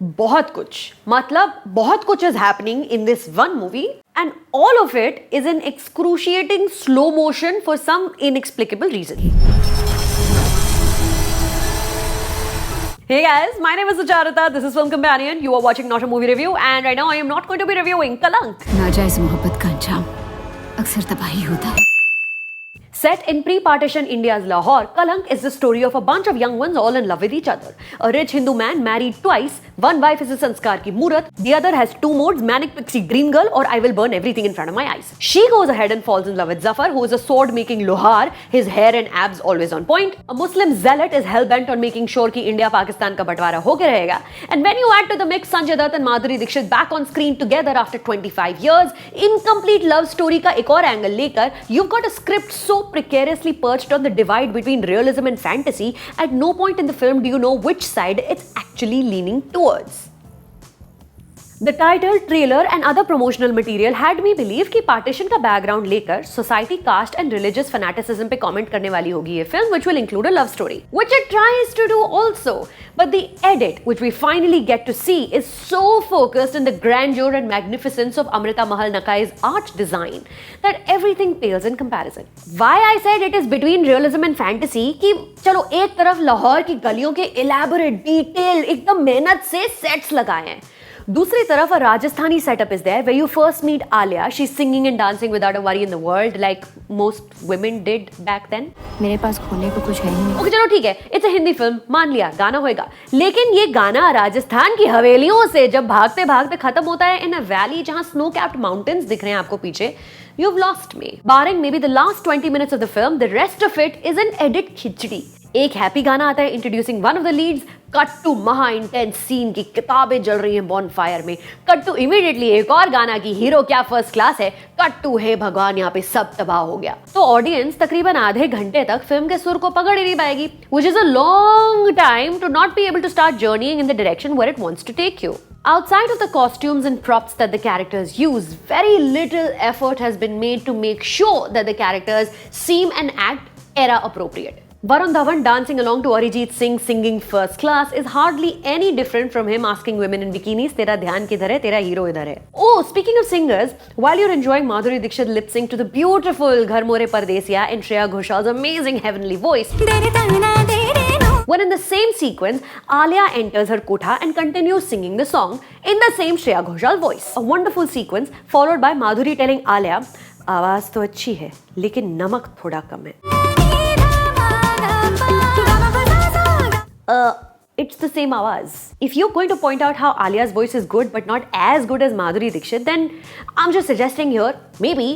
बहुत कुछ, मतलब बहुत कुछ is happening in this one movie and all of it is in excruciating slow motion for some inexplicable reason. Hey guys, my name is Sucharita, this is Film Companion, you are watching Not a Movie Review and right now I am not going to be reviewing Kalank. नाजायज मोहब्बत का अंजाम अक्सर तबाही होता है. Set in pre-partition India's Lahore, Kalank is the story of a bunch of young ones all in love with each other. A rich Hindu man married twice, one wife is a sanskar ki murat, the other has two modes, manic pixie dream girl or I will burn everything in front of my eyes. She goes ahead and falls in love with Zafar, who is a sword-making lohar, his hair and abs always on point. A Muslim zealot is hell-bent on making sure ki India-Pakistan ka batwara hoke rahega. And when you add to the mix Sanjay Dutt and Madhuri Dixit back on screen together after 25 years, incomplete love story ka ek aur angle lekar, you've got a script so precariously perched on the divide between realism and fantasy, at no point in the film do you know which side it's actually leaning towards. The title, trailer and other promotional material had me believe कि partition का background लेकर society, caste and religious fanaticism पे comment करने वाली होगी ये film, which will include a love story, which it tries to do also. But the edit, which we finally get to see, is so focused in the grandeur and magnificence of Amrita Mahal Nakai's art design that everything pales in comparison. Why I said it is between realism and fantasy कि चलो एक तरफ लाहौर की गलियों के elaborate, detailed, एकदम मेहनत से sets लगाए हैं. दूसरी तरफ a Rajasthani setup is there where you first meet Alia. She's singing and dancing without a worry in the world like most women did back then. मेरे पास खोने को कुछ है ही नहीं. Okay, चलो ठीक है, it's a हिंदी फिल्म, मान लिया गाना होएगा, लेकिन ये गाना राजस्थान की हवेलियों से जब भागते भागते खत्म होता है in a valley जहां snow capped mountains दिख रहे हैं आपको पीछे, you've lost me. Barring maybe the last 20 minutes of the film, the rest of it is an edit खिचड़ी. एक हैप्पी गाना आता है introducing one of the leads, cut to महा इंटेंस सीन की किताबें जल रही हैं बॉनफायर में, कट टू इमीडिएटली एक और गाना की हीरो क्या फर्स्ट क्लास है, कट टू हे भगवान यहाँ पे सब तबाह हो गया. तो ऑडियंस तकरीबन आधे घंटे तक फिल्म के सुर को पकड़ ही नहीं पाएगी, which is a long time to not be able to start journeying in the direction where it wants to take you. Outside of the costumes and props that the characters use, very little effort has been made to make sure that the characters seem and act era appropriate. Varun Dhawan dancing along to Arijit Singh singing First Class is hardly any different from him asking women in bikinis, "Tera dhyan kidhar hai? Tera hero idhar hai?" Oh, speaking of singers, while you're enjoying Madhuri Dixit lip sync to the beautiful Ghar More Pardesiya and Shreya Ghoshal's amazing heavenly voice, when in the same sequence, Alia enters her kotha and continues singing the song in the same Shreya Ghoshal voice. A wonderful sequence followed by Madhuri telling Alia, "आवाज तो अच्छी है, लेकिन नमक थोड़ा कम है." It's the same awaz. If you're going to point out how Alia's voice is good but not as good as Madhuri Dixit, then I'm just suggesting here, maybe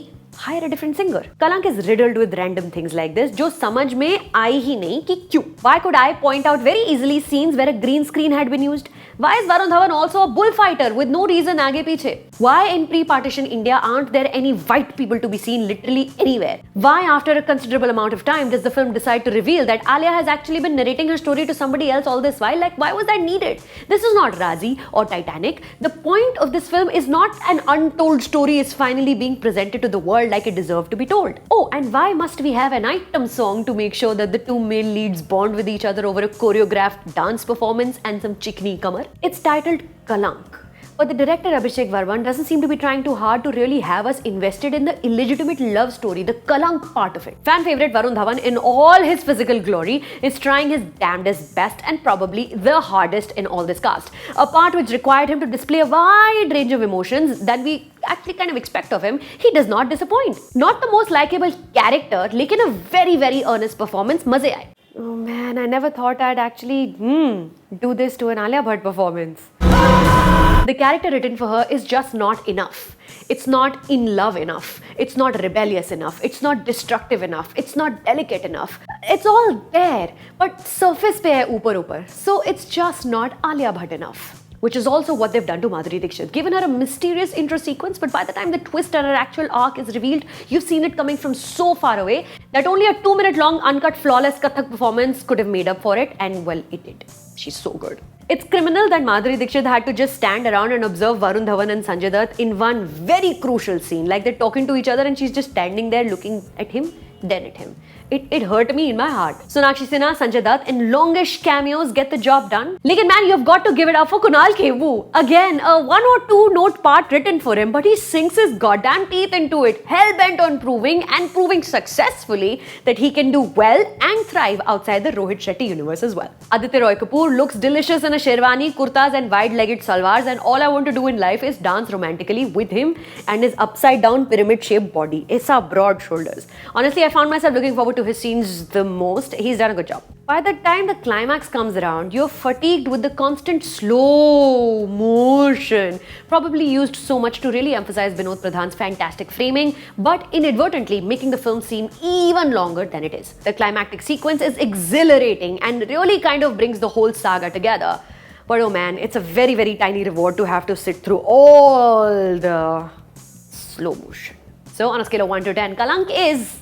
hire a different singer. Kalank is riddled with random things like this, जो समझ में आई ही नहीं कि क्यों. Why could I point out very easily scenes where a green screen had been used? Why is Varun Dhawan also a bullfighter with no reason आगे पीछे? Why in pre-partition India aren't there any white people to be seen literally anywhere? Why after a considerable amount of time does the film decide to reveal that Alia has actually been narrating her story to somebody else all this while? Like, why was that needed? This is not Razi or Titanic. The point of this film is not an untold story is finally being presented to the world like it deserved to be told. Oh, and why must we have an item song to make sure that the two male leads bond with each other over a choreographed dance performance and some chikni kamar? It's titled Kalank, but the director Abhishek Varman doesn't seem to be trying too hard to really have us invested in the illegitimate love story, the Kalank part of it. Fan favorite Varun Dhawan in all his physical glory is trying his damnedest best and probably the hardest in all this cast. A part which required him to display a wide range of emotions that we actually kind of expect of him. He does not disappoint. Not the most likable character, lekin a very, very earnest performance, maze aaye. Oh man, I never thought I'd actually do this to an Alia Bhatt performance. The character written for her is just not enough. It's not in love enough. It's not rebellious enough. It's not destructive enough. It's not delicate enough. It's all there, but surface pe hai upar upar. So it's just not Alia Bhatt enough. Which is also what they've done to Madhuri Dixit. Given her a mysterious intro sequence, but by the time the twist and her actual arc is revealed, you've seen it coming from so far away that only a 2-minute long, uncut, flawless Kathak performance could have made up for it, and well, it did. She's so good. It's criminal that Madhuri Dixit had to just stand around and observe Varun Dhawan and Sanjay Dutt in one very crucial scene. Like they're talking to each other and she's just standing there looking at him, then at him. It hurt me in my heart. Sonakshi Sinha, Sanjay Dutt in longish cameos get the job done. Lekin man, you've got to give it up for Kunal Khemu. Again, a 1 or 2 note part written for him, but he sinks his goddamn teeth into it, hell-bent on proving successfully that he can do well and thrive outside the Rohit Shetty universe as well. Aditya Roy Kapoor looks delicious in a sherwani, kurtas and wide-legged salwars, and all I want to do in life is dance romantically with him and his upside-down pyramid-shaped body. It's our broad shoulders. Honestly, I found myself looking forward to his scenes the most. He's done a good job. By the time the climax comes around, you're fatigued with the constant slow motion, probably used so much to really emphasize Vinod Pradhan's fantastic framing, but inadvertently making the film seem even longer than it is. The climactic sequence is exhilarating and really kind of brings the whole saga together. But oh man, it's a very, very tiny reward to have to sit through all the slow motion. So on a scale of 1 to 10, Kalank is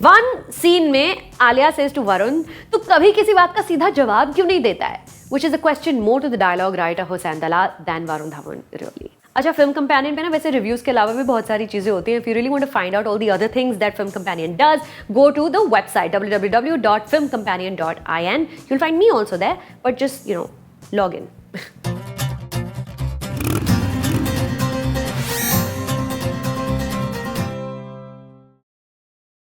one scene में Alia says to Varun, तू कभी किसी बात का सीधा जवाब क्यों नहीं देता है? Which is a question more to the dialogue writer Hossein Dalal than Varun Dhawan really. अच्छा, फिल्म कंपेनियन पे ना वैसे रिव्यूज के अलावा भी बहुत सारी चीजें होती हैं. If you really want to find out all the other things that Film Companion does, go to the website www.filmcompanion.in. You'll find me also there, but just log in.